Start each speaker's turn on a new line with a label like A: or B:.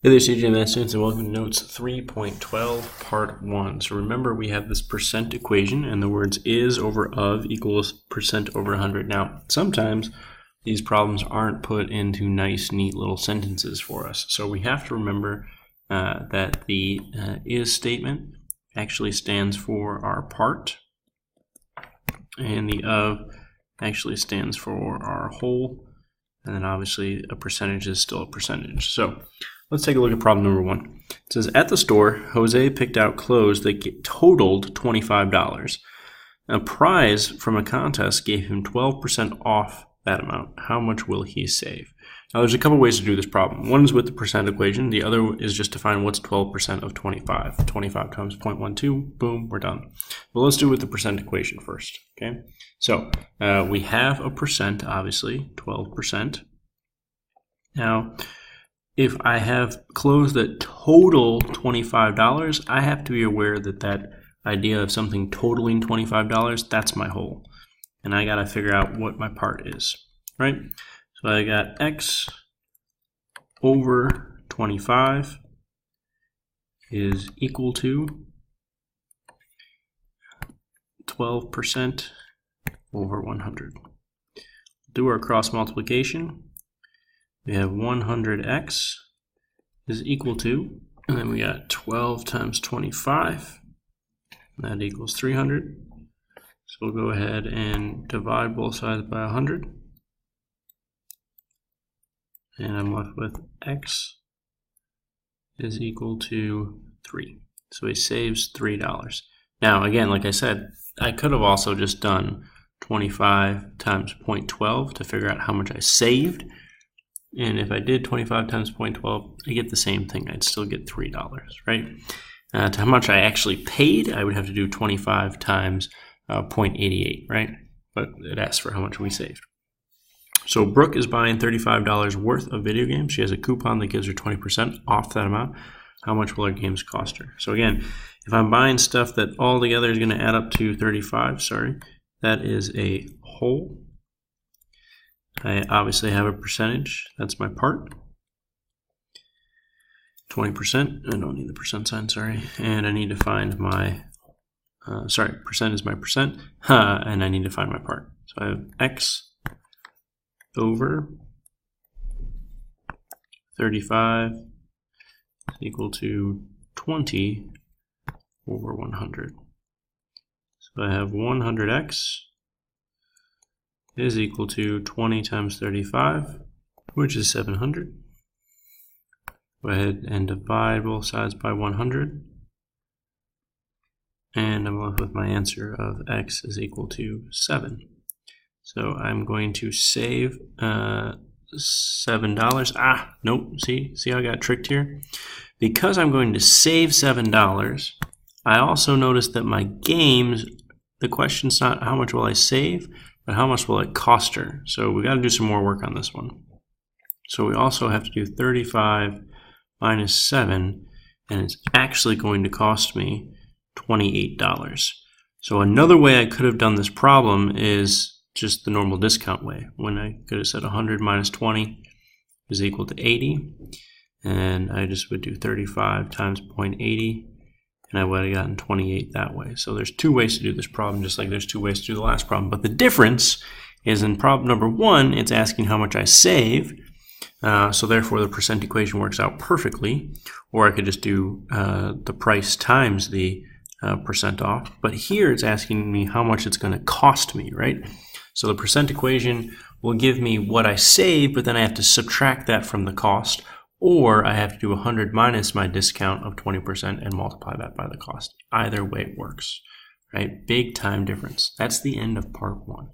A: Hey there, CJ Math students, and welcome to Notes 3.12, Part 1. So remember, we have this percent equation, and the words is over of equals percent over 100. Now, sometimes these problems aren't put into nice, neat little sentences for us. So we have to remember that the is statement actually stands for our part, and the of actually stands for our whole, and then obviously a percentage is still a percentage. So let's take a look at problem number 1. It says, at the store, Jose picked out clothes that totaled $25. A prize from a contest gave him 12% off that amount. How much will he save? Now, there's a couple ways to do this problem. One is with the percent equation. The other is just to find what's 12% of 25. 25 times 0.12, boom, we're done. But let's do it with the percent equation first, okay? So we have a percent, obviously, 12%. Now, if I have clothes that total $25, I have to be aware that that idea of something totaling $25, that's my whole. And I got to figure out what my part is, right? So I got X over 25 is equal to 12% over 100. Do our cross multiplication. We have 100x is equal to, and then we got 12 times 25, and that equals 300. So we'll go ahead and divide both sides by 100, and I'm left with x is equal to 3. So he saves $3. Now again, like I said, I could have also just done 25 times 0.12 to figure out how much I saved. And if I did 25 times 0.12, I get the same thing. I'd still get $3, right? To how much I actually paid, I would have to do 25 times 0.88, right? But it asks for how much we saved. So Brooke is buying $35 worth of video games. She has a coupon that gives her 20% off that amount. How much will our games cost her? So again, if I'm buying stuff that all together is going to add up to 35, that is a whole. I obviously have a percentage, that's my part, 20%, I don't need the percent sign, and I need to find my, percent is my percent, and I need to find my part. So I have X over 35 is equal to 20 over 100. So I have 100X is equal to 20 times 35, which is 700. Go ahead and divide both sides by 100. And I'm left with my answer of x is equal to 7. So I'm going to save $7. Nope, see how I got tricked here? Because I'm going to save $7, I also noticed that my games, the question's not how much will I save, but how much will it cost her? So we got to do some more work on this one. So we also have to do 35 minus 7, and it's actually going to cost me $28. So another way I could have done this problem is just the normal discount way, when I could have said 100 minus 20 is equal to 80, and I just would do 35 times 0.80, and I would have gotten 28 that way. So there's two ways to do this problem, just like there's two ways to do the last problem. But the difference is in problem number 1, it's asking how much I save. So therefore the percent equation works out perfectly. Or I could just do the price times the percent off. But here it's asking me how much it's going to cost me, right? So the percent equation will give me what I save, but then I have to subtract that from the cost. Or I have to do 100 minus my discount of 20% and multiply that by the cost. Either way it works, right? Big time difference. That's the end of part 1.